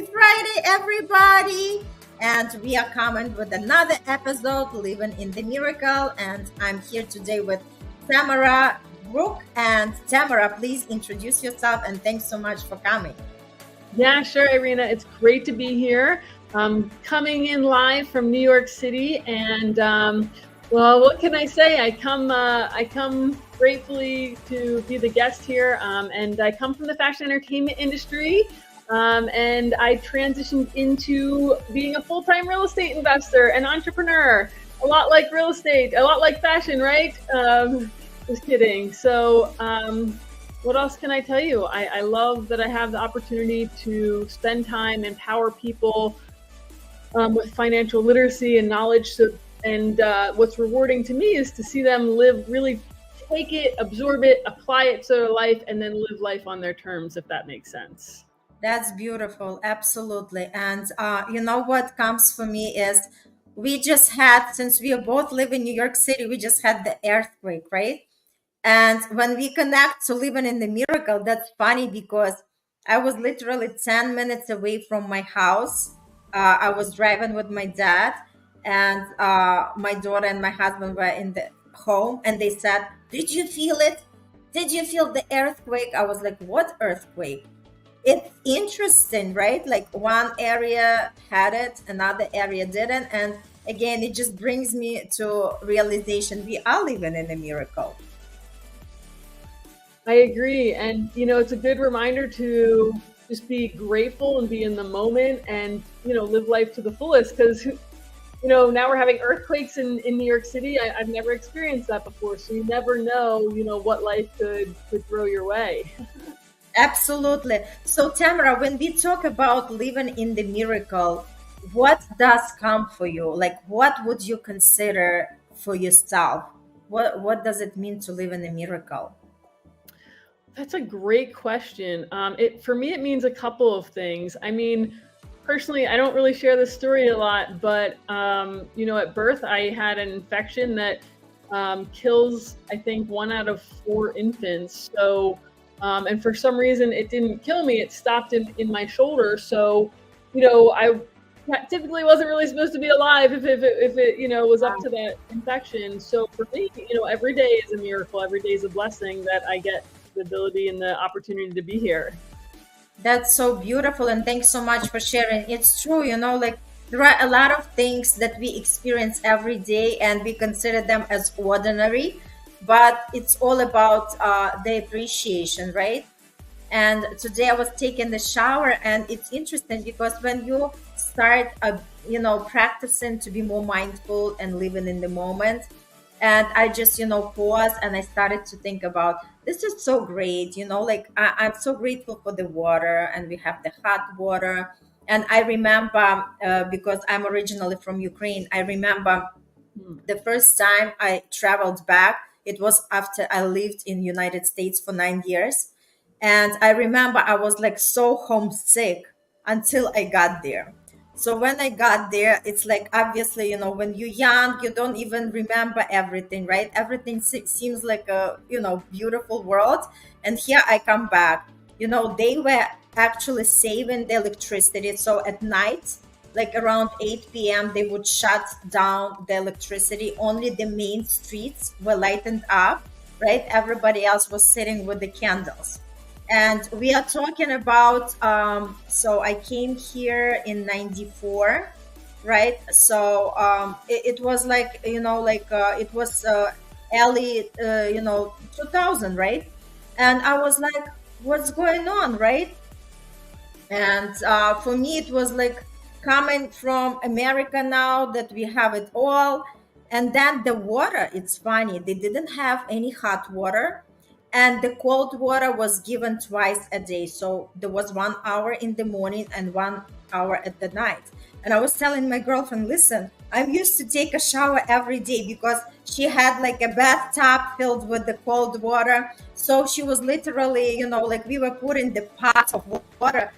Happy Friday, everybody! And we are coming with another episode, Living in the Miracle. And I'm here today with Tamara, Brooke. And Tamara, please introduce yourself and thanks so much for coming. Yeah, sure, Irina. It's great to be here. Coming in live from New York City, and well, what can I say? I come gratefully to be the guest here, and I come from the fashion entertainment industry, and I transitioned into being a full-time real estate investor and entrepreneur. A lot like real estate, a lot like fashion, right? Just kidding. So. What else can I tell you? I love that I have the opportunity to spend time, empower people with financial literacy and knowledge. And what's rewarding to me is to see them really take it, absorb it, apply it to their life, and then live life on their terms, if that makes sense. That's beautiful. Absolutely. And you know what comes for me is we just had, since we both live in New York City, we just had the earthquake, right? And when we connect to living in the miracle, that's funny because I was literally 10 minutes away from my house. I was driving with my dad, and my daughter and my husband were in the home, and they said, "Did you feel it? Did you feel the earthquake?" I was like, "What earthquake?" It's interesting, right? Like one area had it, another area didn't. And again, it just brings me to realization we are living in a miracle. I agree. And, it's a good reminder to just be grateful and be in the moment and, live life to the fullest. Because, now we're having earthquakes in New York City. I've never experienced that before. So you never know, what life could throw your way. Absolutely. So, Tamara, when we talk about living in the miracle, what does come for you? Like, what would you consider for yourself? What does it mean to live in a miracle? That's a great question. For me, it means a couple of things. I mean, personally, I don't really share this story a lot, but at birth, I had an infection that kills, I think, 1 out of 4 infants. So, and for some reason, it didn't kill me. It stopped in my shoulder. So, I typically wasn't really supposed to be alive if it was up to that infection. So for me, every day is a miracle. Every day is a blessing that I get the ability and the opportunity to be here. That's so beautiful, and thanks so much for sharing. It's true, like there are a lot of things that we experience every day and we consider them as ordinary, but it's all about the appreciation, right? And today I was taking the shower, and it's interesting because when you start practicing to be more mindful and living in the moment, and I just pause and I started to think about, this is so great, like I'm so grateful for the water, and we have the hot water. And I remember, because I'm originally from Ukraine, I remember the first time I traveled back, it was after I lived in United States for 9 years. And I remember I was like so homesick until I got there. So when I got there, it's like, obviously, when you're young, you don't even remember everything, right? Everything seems like a, beautiful world. And here I come back, they were actually saving the electricity. So at night, like around 8 p.m., they would shut down the electricity. Only the main streets were lightened up, right? Everybody else was sitting with the candles. And we are talking about, so I came here in 94, right? So it was like, it was early, 2000, right? And I was like, what's going on, right? And for me, it was like coming from America now that we have it all. And then the water, it's funny, they didn't have any hot water. And the cold water was given twice a day. So there was 1 hour in the morning and 1 hour at the night. And I was telling my girlfriend, listen, I'm used to take a shower every day because she had like a bathtub filled with the cold water. So she was literally, like we were putting the pot of water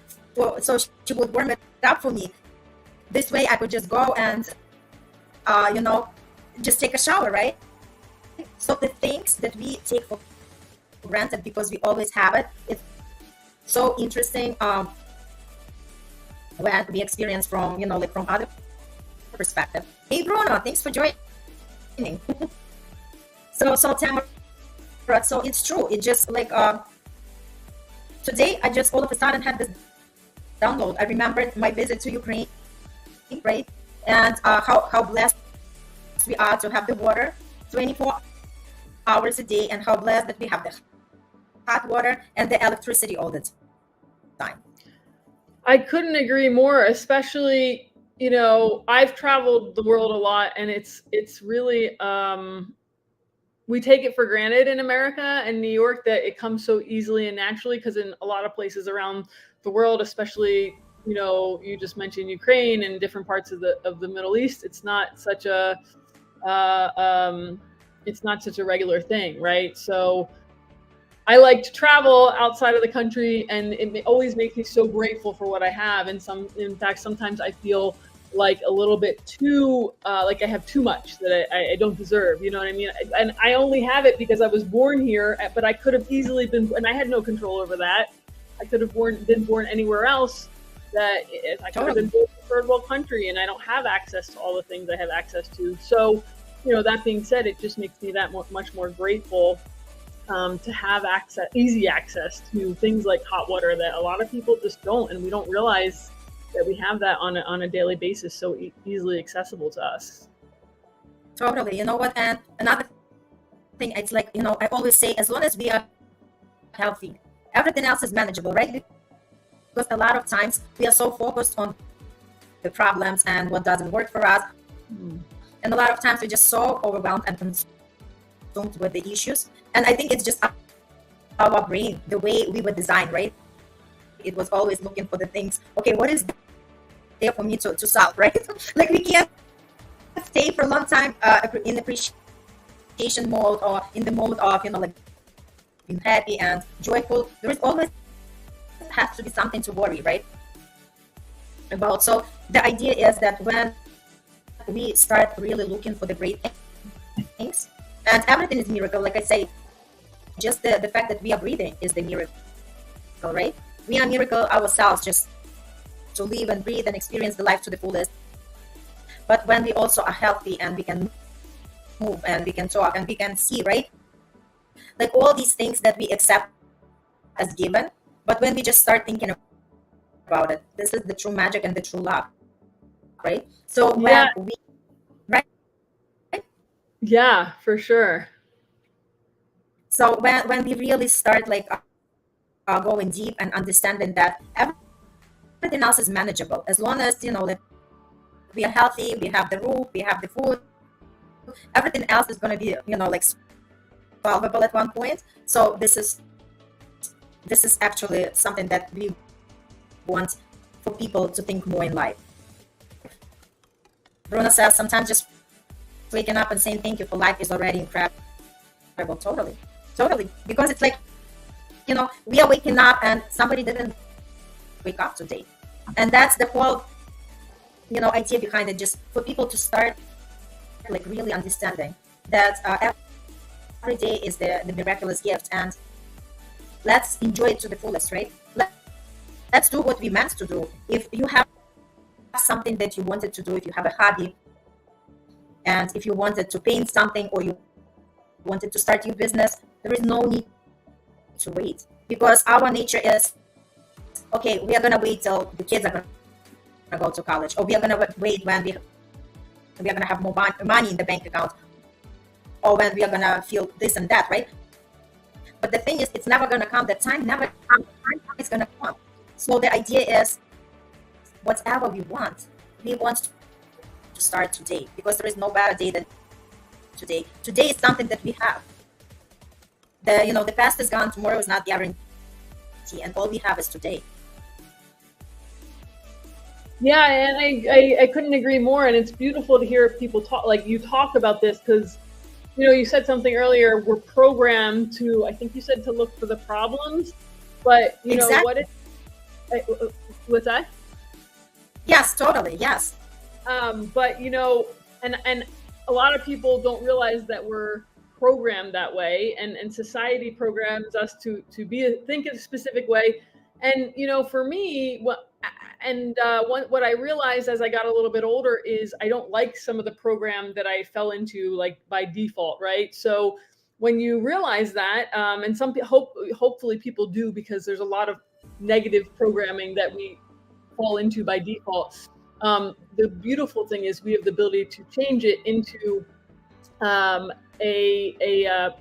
so she would warm it up for me. This way I could just go and, just take a shower, right? So the things that we take for granted because we always have it, it's so interesting. what we experience from, like from other perspective. Hey, Bruno, thanks for joining. So Tamara, so it's true. It just like today I just all of a sudden had this download. I remembered my visit to Ukraine, right? And how blessed we are to have the water 24 hours a day, and how blessed that we have the hot water and the electricity all the time. I couldn't agree more, especially, I've traveled the world a lot, and it's really, we take it for granted in America and New York that it comes so easily and naturally, because in a lot of places around the world, especially, you just mentioned Ukraine and different parts of the Middle East, it's not such a regular thing, right? So I like to travel outside of the country, and it always makes me so grateful for what I have. And in fact, sometimes I feel like a little bit too, like I have too much that I don't deserve. You know what I mean? And I only have it because I was born here, but I could have easily been, and I had no control over that. I could have been born anywhere else. That I could have been born in a third world country, and I don't have access to all the things I have access to. So, that being said, it just makes me that much more grateful to have easy access to things like hot water that a lot of people just don't, and we don't realize that we have that on a daily basis, so easily accessible to us. Totally. You know what? And another thing, it's like, I always say, as long as we are healthy, everything else is manageable, right? Because a lot of times we are so focused on the problems and what doesn't work for us. And a lot of times we're just so overwhelmed and consumed with the issues. And I think it's just our brain, the way we were designed, right? It was always looking for the things, okay, what is there for me to solve, right? Like we can't stay for a long time in appreciation mode, or in the mode of, like being happy and joyful. There is always has to be something to worry, right, about. So the idea is that when we start really looking for the great things, and everything is miracle, like I say, just the fact that we are breathing is the miracle, right? We are miracle ourselves, just to live and breathe and experience the life to the fullest. But when we also are healthy and we can move and we can talk and we can see, right, like all these things that we accept as given, but when we just start thinking about it, this is the true magic and the true love, right? So when we, right? Yeah, for sure. So when we really start like going deep and understanding that everything else is manageable, as long as, that we are healthy, we have the roof, we have the food, everything else is going to be, like solvable at one point. So this is actually something that we want for people to think more in life. Bruno says sometimes just waking up and saying thank you for life is already incredible. Totally. Because it's like, we are waking up and somebody didn't wake up today. And that's the whole, idea behind it, just for people to start like really understanding that every day is the miraculous gift, and let's enjoy it to the fullest, right? Let's do what we meant to do. If you have something that you wanted to do, if you have a hobby, and if you wanted to paint something, or you wanted to start your business, there is no need to wait, because our nature is, okay, we are going to wait till the kids are going to go to college, or we are going to wait when we are going to have more money in the bank account, or when we are going to feel this and that, right? But the thing is, it's never going to come. That time never comes. It's going to come. So the idea is, whatever we want to start today, because there is no better day than today. Today is something that we have. The past is gone. Tomorrow is not guaranteed, and all we have is today. Yeah, and I couldn't agree more. And it's beautiful to hear people talk, like you talk about this, because you said something earlier. We're programmed to, I think you said, to look for the problems, but exactly. What's that? Yes, totally. Yes. But and a lot of people don't realize that we're programmed that way, and society programs us to think a specific way. And for me, what I realized as I got a little bit older is I don't like some of the program that I fell into, like by default, right? So when you realize that, and hopefully people do, because there's a lot of negative programming that we fall into by default. The beautiful thing is we have the ability to change it into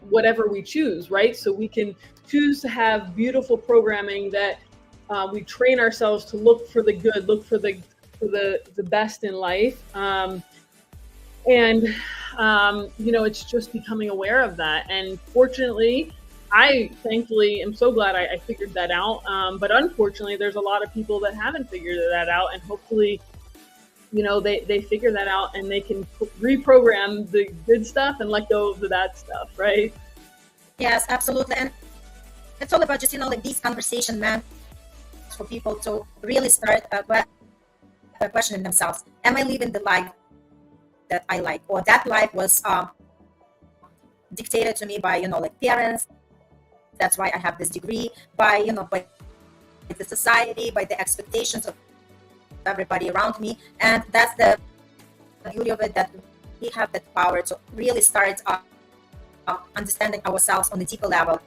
whatever we choose, right? So we can choose to have beautiful programming that we train ourselves to look for the good, look for the best in life. It's just becoming aware of that. And fortunately, I thankfully am so glad I figured that out. But unfortunately, there's a lot of people that haven't figured that out, and hopefully, they figure that out and they can reprogram the good stuff and let go of the bad stuff, right? Yes, absolutely. And it's all about just, like these conversation, man, for people to really start questioning themselves. Am I living the life that I like? Or that life was dictated to me by, like parents. That's why I have this degree, by the society, by the expectations of everybody around me. And that's the beauty of it, that we have that power to really start understanding ourselves on a deeper level,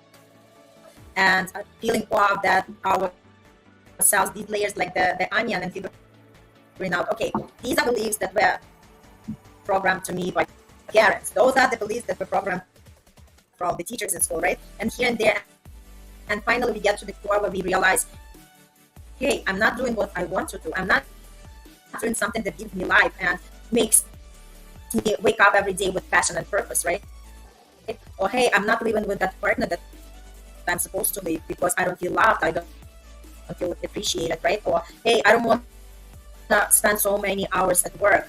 and peeling off that ourselves, these layers like the onion, and figuring out, okay, these are beliefs that were programmed to me by parents. Those are the beliefs that were programmed from the teachers in school, right? And here and there. And finally we get to the core where we realize, hey, I'm not doing what I want to do. I'm not doing something that gives me life and makes me wake up every day with passion and purpose, right? Or hey, I'm not living with that partner that I'm supposed to live because I don't feel loved, I don't feel appreciated, right? Or hey, I don't want to spend so many hours at work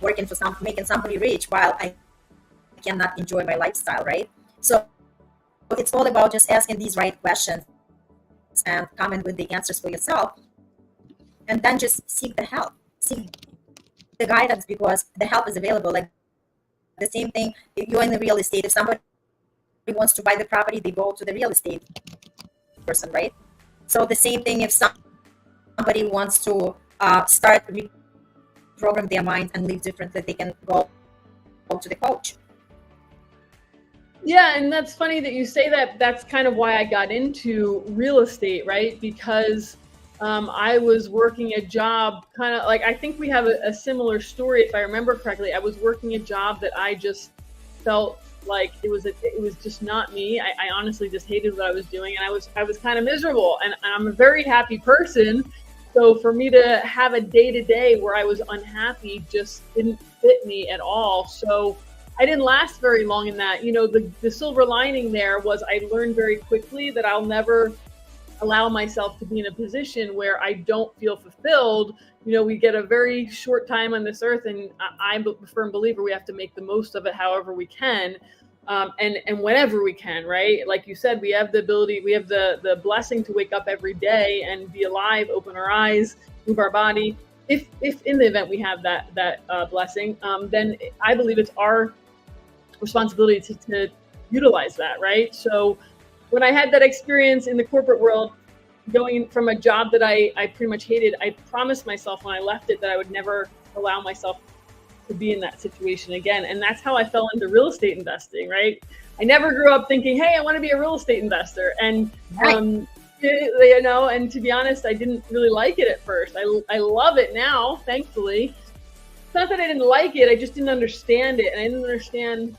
working for making somebody rich while I cannot enjoy my lifestyle, right? So it's all about just asking these right questions and coming with the answers for yourself, and then just seek the help, seek the guidance, because the help is available. Like the same thing, if you're in the real estate, if somebody wants to buy the property, they go to the real estate person, right? So the same thing, if somebody wants to start reprogram their mind and live differently, they can go to the coach. Yeah, and that's funny that you say that. That's kind of why I got into real estate, right? Because I was working a job, kind of like, I think we have a similar story, if I remember correctly. I was working a job that I just felt like it was just not me. I honestly just hated what I was doing, and I was kind of miserable. And I'm a very happy person, so for me to have a day-to-day where I was unhappy just didn't fit me at all. So I didn't last very long in that. The silver lining there was I learned very quickly that I'll never allow myself to be in a position where I don't feel fulfilled. We get a very short time on this earth, and I'm a firm believer we have to make the most of it however we can, and whenever we can, right? Like you said, we have the ability, we have the blessing to wake up every day and be alive, open our eyes, move our body. If in the event we have that blessing, then I believe it's our responsibility to utilize that, right? So when I had that experience in the corporate world, going from a job that I pretty much hated, I promised myself when I left it that I would never allow myself to be in that situation again. And that's how I fell into real estate investing, right? I never grew up thinking, hey, I want to be a real estate investor. And, and to be honest, I didn't really like it at first. I love it now, thankfully. It's not that I didn't like it, I just didn't understand it. And I didn't understand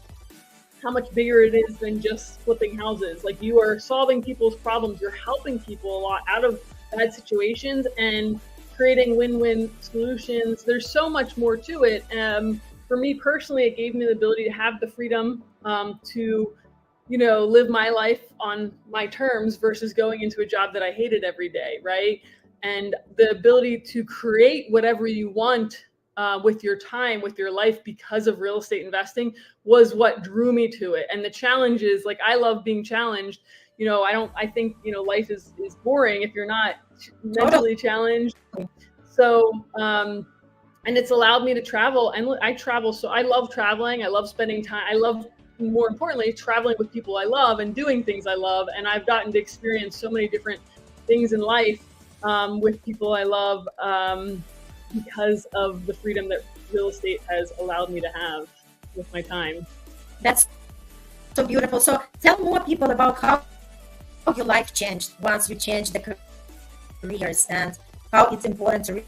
how much bigger it is than just flipping houses. Like, you are solving people's problems. You're helping people a lot out of bad situations and creating win-win solutions. There's so much more to it. For me personally, it gave me the ability to have the freedom to, live my life on my terms versus going into a job that I hated every day, right? And the ability to create whatever you want with your time, with your life, because of real estate investing was what drew me to it. And the challenge is, like, I love being challenged. I think, life is boring if you're not mentally challenged. So, and it's allowed me to travel, and I travel. So I love traveling. I love spending time. I love, more importantly, traveling with people I love and doing things I love. And I've gotten to experience so many different things in life with people I love, because of the freedom that real estate has allowed me to have with my time. That's so beautiful. So tell more people about how your life changed once you changed the careers and how it's important to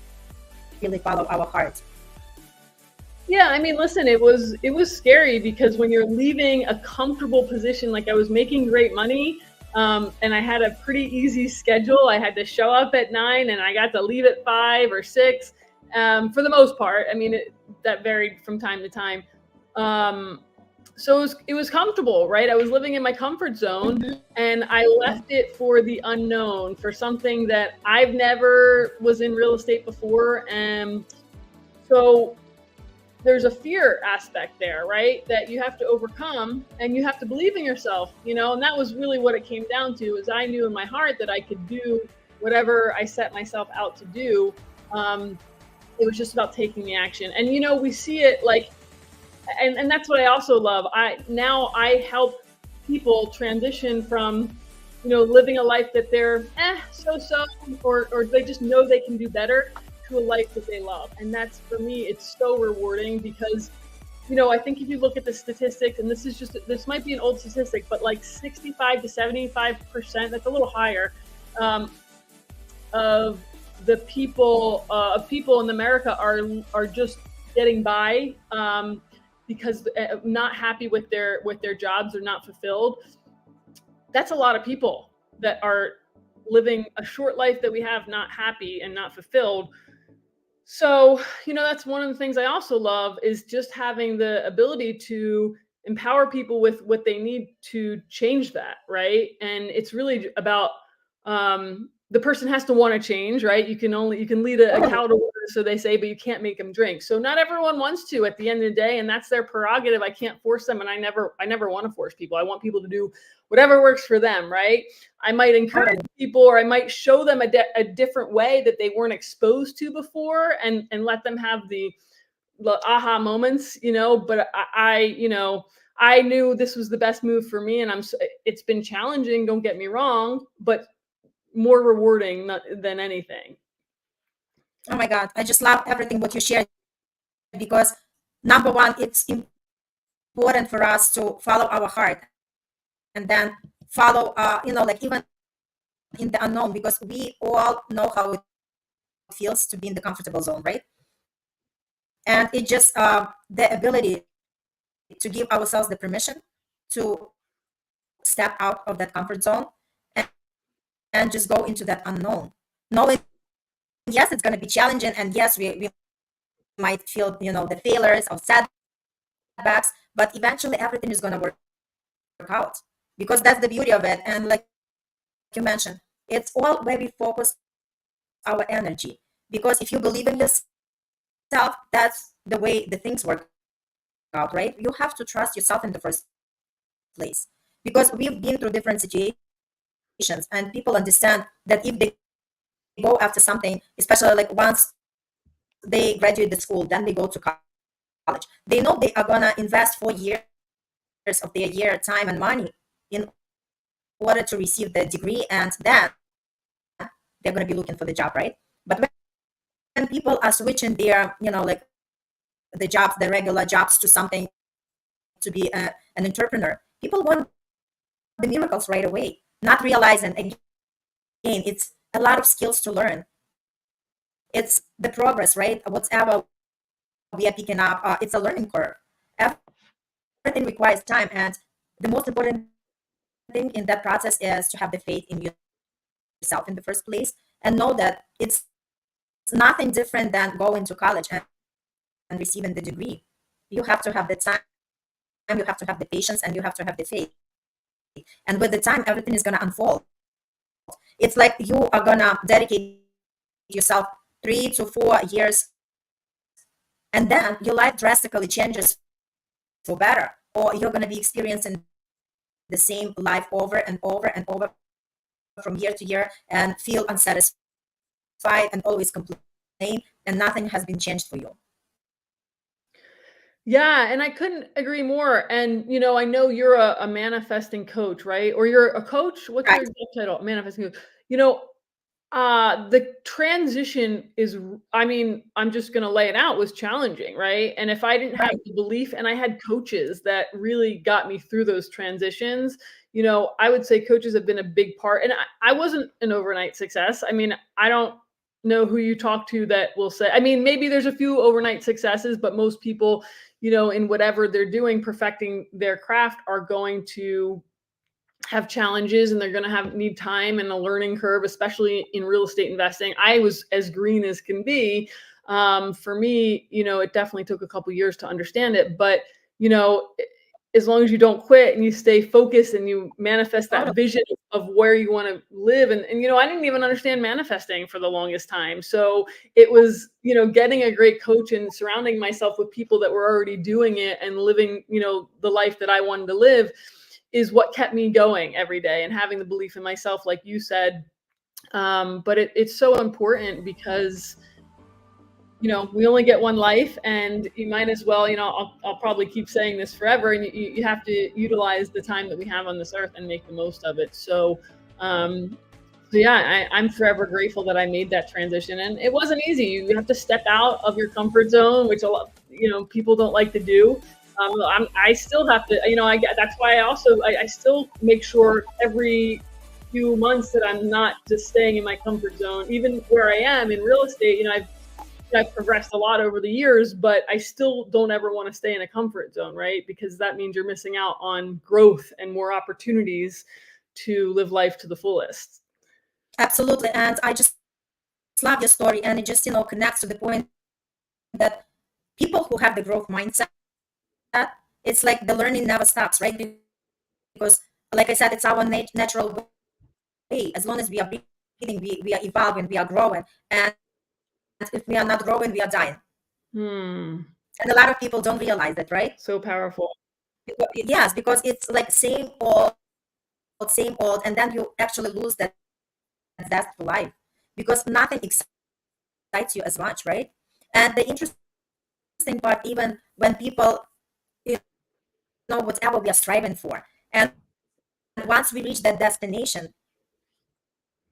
really follow our heart. Yeah, I mean, listen, it was scary because when you're leaving a comfortable position, like I was making great money, and I had a pretty easy schedule. I had to show up at 9 and I got to leave at 5 or 6, for the most part. I mean, that varied from time to time. Um, so it was comfortable, right? I was living in my comfort zone, Mhm. and I left it for the unknown, for something that I've never was in real estate before. And so there's a fear aspect there, right? That you have to overcome, and you have to believe in yourself, and that was really what it came down to. Is I knew in my heart that I could do whatever I set myself out to do. It was just about taking the action. And we see it like, and that's what I also love. I help people transition from living a life that they're so, or they just know they can do better, to a life that they love. And that's, for me, it's so rewarding because I think if you look at the statistics, and this might be an old statistic, but like 65 to 75%, that's a little higher, of the people in America are just getting by, because not happy with their jobs, or not fulfilled. That's a lot of people that are living a short life that we have, not happy and not fulfilled. So, that's one of the things I also love, is just having the ability to empower people with what they need to change that, right? And it's really about, the person has to want to change, right? You can lead a cow to water, so they say, but you can't make them drink. So not everyone wants to at the end of the day, and that's their prerogative. I can't force them, and I never want to force people. I want people to do whatever works for them, right? I might encourage people, or I might show them a different way that they weren't exposed to before, and let them have the aha moments, but I knew this was the best move for me, and it's been challenging, don't get me wrong, but more rewarding than anything. Oh my God, I just love everything what you shared because number one, it's important for us to follow our heart and then follow, like even in the unknown, because we all know how it feels to be in the comfortable zone, right? And it just the ability to give ourselves the permission to step out of that comfort zone and, and just go into that unknown, knowing yes, it's going to be challenging, and yes, we might feel the failures of setbacks, but eventually everything is going to work out because that's the beauty of it. And like you mentioned, it's all where we focus our energy, because if you believe in yourself, that's the way the things work out, right? You have to trust yourself in the first place, because we've been through different situations and people understand that if they go after something, especially like once they graduate the school, then they go to college, they know they are going to invest 4 years of their year time and money in order to receive the degree, and then they're going to be looking for the job, right? But when people are switching their like the jobs, the regular jobs, to something to be an entrepreneur, people want the miracles right away, not realizing again it's a lot of skills to learn. It's the progress, right? Whatever we are picking up, it's a learning curve. Everything requires time, and the most important thing in that process is to have the faith in yourself in the first place, and know that it's nothing different than going to college and receiving the degree. You have to have the time, you have to have the patience, and you have to have the faith. And with the time, everything is going to unfold. It's like you are going to dedicate yourself 3 to 4 years, and then your life drastically changes for better, or you're going to be experiencing the same life over and over and over from year to year and feel unsatisfied and always complain, and nothing has been changed for you. Yeah, and I couldn't agree more. And I know you're a manifesting coach, right? Or you're a coach. What's your Right. exact title? Manifesting coach. You know, The transition is, I mean, I'm just gonna lay it out, was challenging, right? And if I didn't have Right. the belief, and I had coaches that really got me through those transitions, I would say coaches have been a big part. And I wasn't an overnight success. I mean, I don't know who you talk to that will say, I mean, maybe there's a few overnight successes, but most people, in whatever they're doing, perfecting their craft, are going to have challenges, and they're going to need time and a learning curve, especially in real estate investing. I was as green as can be. For me, it definitely took a couple years to understand it, but you know as long as you don't quit and you stay focused and you manifest that Totally. vision of where you want to live. And I didn't even understand manifesting for the longest time. So it was, getting a great coach and surrounding myself with people that were already doing it and living, the life that I wanted to live, is what kept me going every day, and having the belief in myself, like you said. But it's so important because we only get one life, and you might as well, I'll probably keep saying this forever, and you have to utilize the time that we have on this earth and make the most of it. So yeah, I'm forever grateful that I made that transition, and it wasn't easy. You have to step out of your comfort zone, which a lot, people don't like to do. I still have to, that's why I still make sure every few months that I'm not just staying in my comfort zone. Even where I am in real estate, I've progressed a lot over the years, but I still don't ever want to stay in a comfort zone, right? Because that means you're missing out on growth and more opportunities to live life to the fullest. Absolutely. And I just love your story. And it just, connects to the point that people who have the growth mindset, it's like the learning never stops, right? Because, like I said, it's our natural way. As long as we are breathing, we are evolving, we are growing. And if we are not growing, we are dying. Hmm. And a lot of people don't realize that, right? So powerful. Yes, because it's like same old, same old, and then you actually lose that zest for life because nothing excites you as much, right? And the interesting part, even when people, you whatever we are striving for, and once we reach that destination,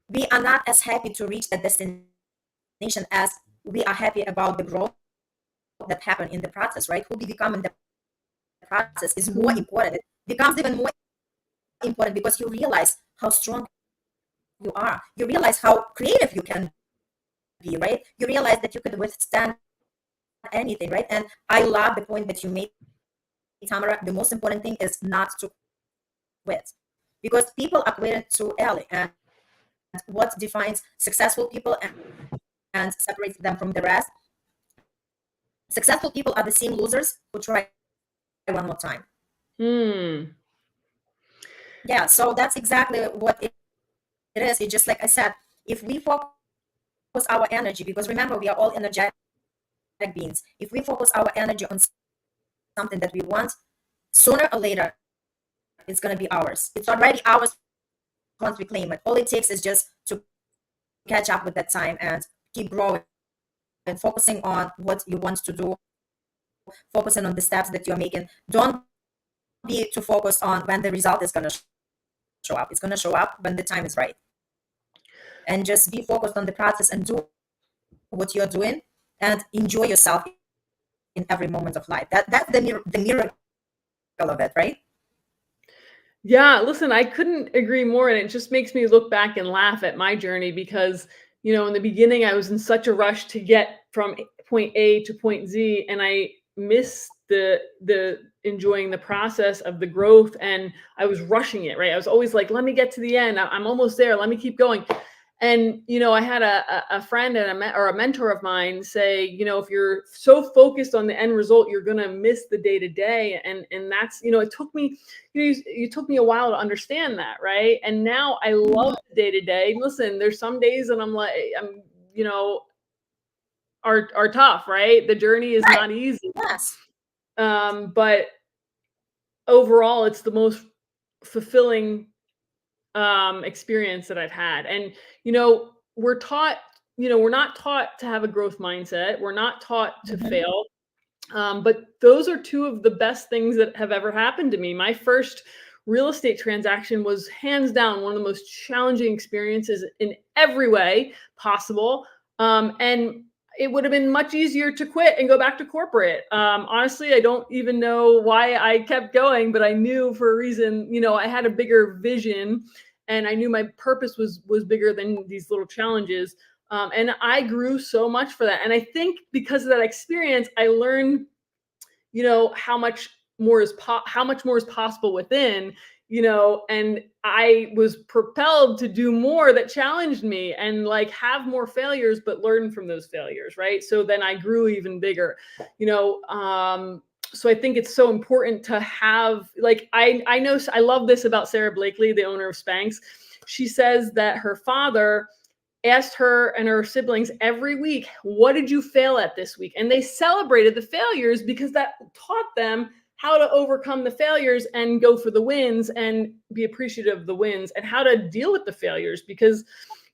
we are not as happy to reach that destination as we are happy about the growth that happened in the process, right? Who we become in the process is more important. It becomes even more important because you realize how strong you are. You realize how creative you can be, right? You realize that you could withstand anything, right? And I love the point that you made, Tamara. The most important thing is not to quit because people are quitting too early. And what defines successful people and separates them from the rest? Successful people are the same losers who try one more time. Hmm. Yeah, so that's exactly what it is. It's just like I said, if we focus our energy, because remember, we are all energetic beings. If we focus our energy on something that we want, sooner or later, it's going to be ours. It's already ours once we claim it. All it takes is just to catch up with that time and keep growing and focusing on what you want to do, focusing on the steps that you're making. Don't be too focused on when the result is going to show up. It's going to show up when the time is right. And just be focused on the process and do what you're doing and enjoy yourself in every moment of life. That's the miracle of it, right? Yeah, listen, I couldn't agree more. And it just makes me look back and laugh at my journey because, in the beginning, I was in such a rush to get from point A to point Z, and I missed the enjoying the process of the growth, and I was rushing it, right? I was always like, let me get to the end. I'm almost there. Let me keep going. And I had a friend and or a mentor of mine say, if you're so focused on the end result, you're going to miss the day to day. And that's, it took me, you took me a while to understand that, right? And now I love the day to day. Listen, there's some days and I'm are tough, right? The journey is Right. not easy. Yes. But overall, it's the most fulfilling experience that I've had. And, we're taught, we're not taught to have a growth mindset. We're not taught to Mhm. fail. But those are two of the best things that have ever happened to me. My first real estate transaction was hands down one of the most challenging experiences in every way possible. And it would have been much easier to quit and go back to corporate. Honestly, I don't even know why I kept going, but I knew for a reason, I had a bigger vision, and I knew my purpose was bigger than these little challenges. And I grew so much for that. And I think because of that experience, I learned, how much more is possible within, and I was propelled to do more that challenged me and like have more failures, but learn from those failures. Right. So then I grew even bigger, so I think it's so important to have, like, I know, I love this about Sarah Blakely, the owner of Spanx. She says that her father asked her and her siblings every week, what did you fail at this week? And they celebrated the failures because that taught them how to overcome the failures and go for the wins and be appreciative of the wins and how to deal with the failures. Because,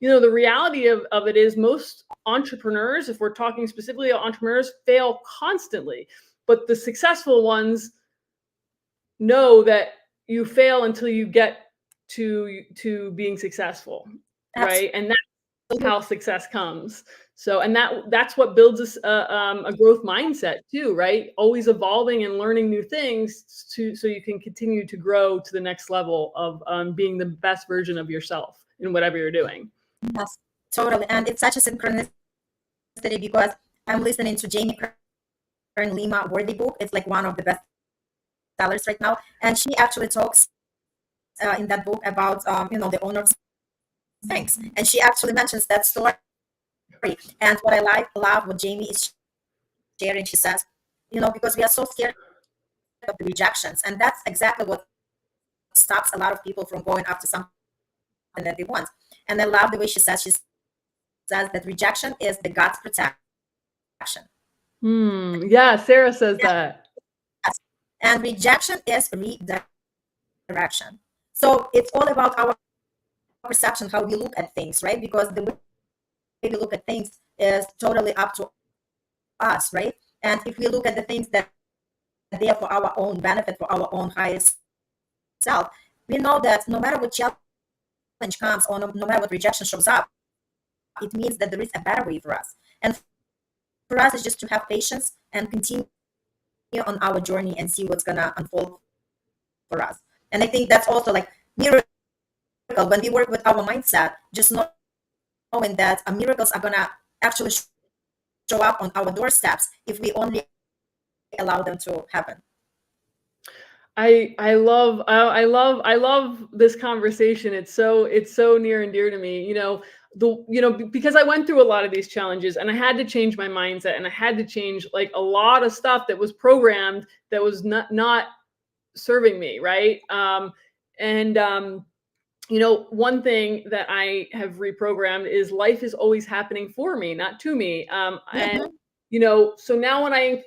the reality of it is most entrepreneurs, if we're talking specifically about entrepreneurs, fail constantly. But the successful ones know that you fail until you get to being successful, right? And that's how success comes. So, and that's what builds us a growth mindset too, right? Always evolving and learning new things so you can continue to grow to the next level of being the best version of yourself in whatever you're doing. Yes, totally. And it's such a synchronicity because I'm listening to Jamie Kern Lima Worthy book. It's like one of the best sellers right now. And she actually talks in that book about, the owner of Spanx. And she actually mentions that story. And what I love what Jamie is sharing, she says, because we are so scared of the rejections. And that's exactly what stops a lot of people from going after something that they want. And I love the way she says that rejection is the God's protection. Yeah, Sarah says that. And rejection is redirection. So it's all about our perception, how we look at things, right? Because the way we look at things is totally up to us, right? And if we look at the things that they are for our own benefit, for our own highest self, we know that no matter what challenge comes or no matter what rejection shows up, it means that there is a better way for us. And for us, it's just to have patience and continue on our journey and see what's gonna unfold for us. And I think that's also like miracle when we work with our mindset, just knowing that miracles are gonna actually show up on our doorsteps if we only allow them to happen. I love this conversation. It's so near and dear to me. Because I went through a lot of these challenges and I had to change my mindset and I had to change like a lot of stuff that was programmed that was not serving me, right? One thing that I have reprogrammed is life is always happening for me, not to me. And so now when I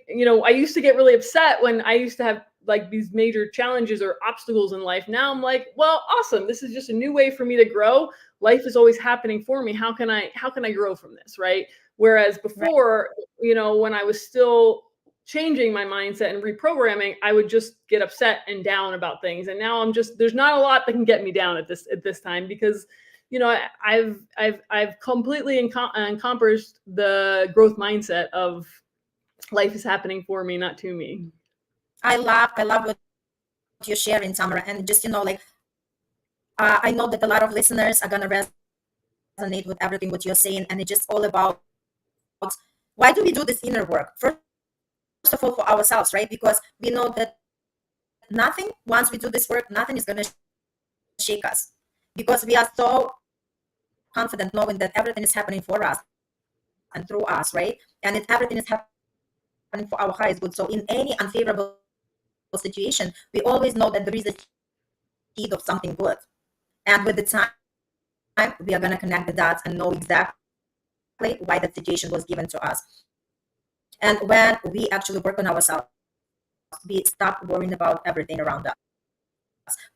used to get really upset when I used to have like these major challenges or obstacles in life. Now I'm like, well, awesome. This is just a new way for me to grow. Life is always happening for me. How can I grow from this? Right. Whereas before, when I was still changing my mindset and reprogramming, I would just get upset and down about things. And now there's not a lot that can get me down at this time because, I've completely encompassed the growth mindset of life is happening for me, not to me. I love what you're sharing, Tamara. And just, I know that a lot of listeners are going to resonate with everything what you're saying. And it's just all about why do we do this inner work? First of all, for ourselves, right? Because we know that once we do this work, nothing is going to shake us because we are so confident knowing that everything is happening for us and through us, right? And everything is happening for our highest good. So in any unfavorable situation, we always know that there is a seed of something good. And with the time, we are going to connect the dots and know exactly why that situation was given to us. And when we actually work on ourselves, we stop worrying about everything around us.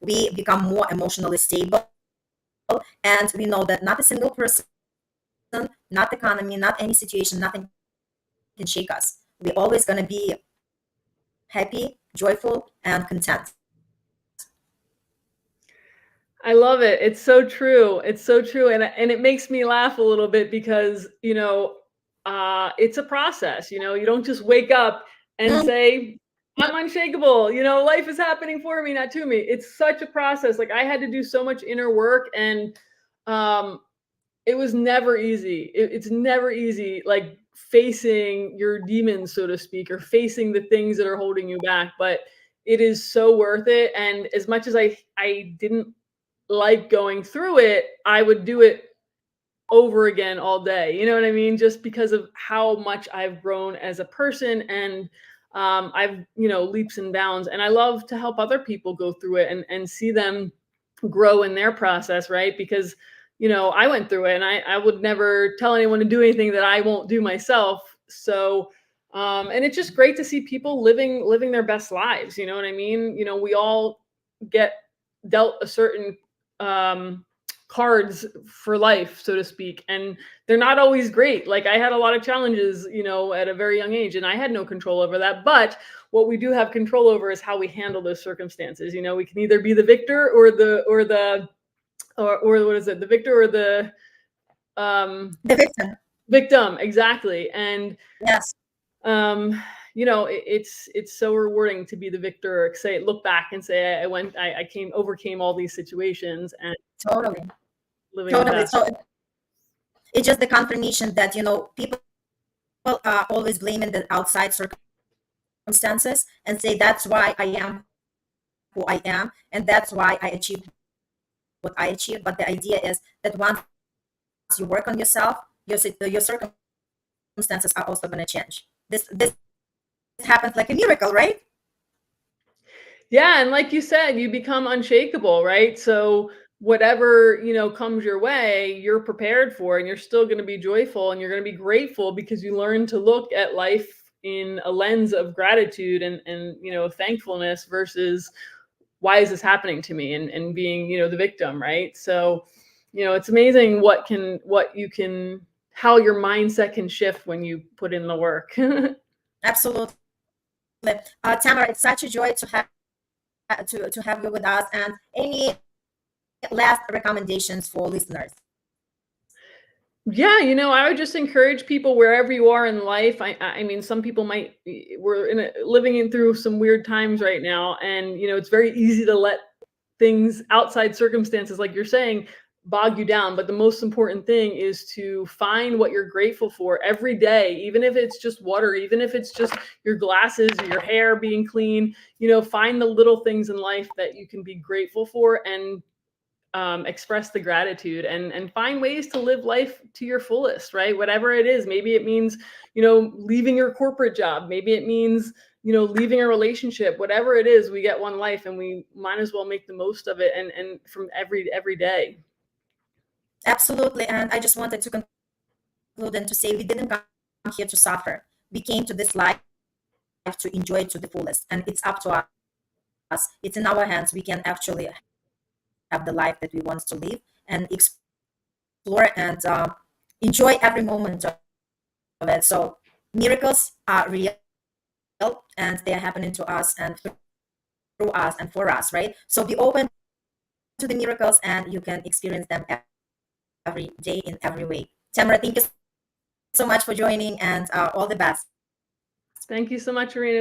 We become more emotionally stable. And we know that not a single person, not the economy, not any situation, nothing can shake us. We're always going to be happy, joyful, and content. I love it. It's so true. It's so true, and it makes me laugh a little bit because, it's a process, you don't just wake up and Mhm. say, "I'm unshakable," life is happening for me, not to me. It's such a process. Like, I had to do so much inner work, and, um, it was never easy. It's never easy, like, facing your demons, so to speak, or facing the things that are holding you back, but it is so worth it, and as much as I didn't like going through it, I would do it over again all day. You know what I mean? Just because of how much I've grown as a person, and I've, leaps and bounds. And I love to help other people go through it and see them grow in their process, right? Because, I went through it, and I would never tell anyone to do anything that I won't do myself. So, and it's just great to see people living their best lives. You know what I mean? We all get dealt a certain um cards for life, so to speak, and they're not always great. Like, I had a lot of challenges, at a very young age, and I had no control over that. But what we do have control over is how we handle those circumstances. We can either be the victor or what is it? The victor or the The victim. victim, exactly. And Yes, um it's so rewarding to be the victor, or say, look back and say, I came overcame all these situations and totally. living the Totally. best. So it's just the confirmation that, people are always blaming the outside circumstances and say, that's why I am who I am, and that's why I achieved what I achieved. But the idea is that once you work on yourself, your circumstances are also going to change. This happens like a miracle, right? Yeah, and like you said, you become unshakable, right? So whatever, comes your way, you're prepared for, and you're still going to be joyful, and you're going to be grateful because you learn to look at life in a lens of gratitude and thankfulness versus, why is this happening to me, and being, the victim, right? So, it's amazing what you can how your mindset can shift when you put in the work. Absolutely. Tamara, it's such a joy to have you with us. And any last recommendations for listeners? Yeah, I would just encourage people wherever you are in life. I mean, some people might we're living in through some weird times right now, and it's very easy to let things, outside circumstances, like you're saying, bog you down. But the most important thing is to find what you're grateful for every day, even if it's just water, even if it's just your glasses or your hair being clean. Find the little things in life that you can be grateful for, and express the gratitude, and find ways to live life to your fullest, right? Whatever it is. Maybe it means, leaving your corporate job. Maybe it means, leaving a relationship. Whatever it is, we get one life, and we might as well make the most of it, and from every day. Absolutely. And I just wanted to conclude and to say, we didn't come here to suffer. We came to this life to enjoy it to the fullest. And it's up to us. It's in our hands. We can actually have the life that we want to live and explore and enjoy every moment of it. So miracles are real, and they are happening to us and through us and for us, right? So be open to the miracles, and you can experience them every day in every way. Tamara, thank you so much for joining, and all the best. Thank you so much, Arena.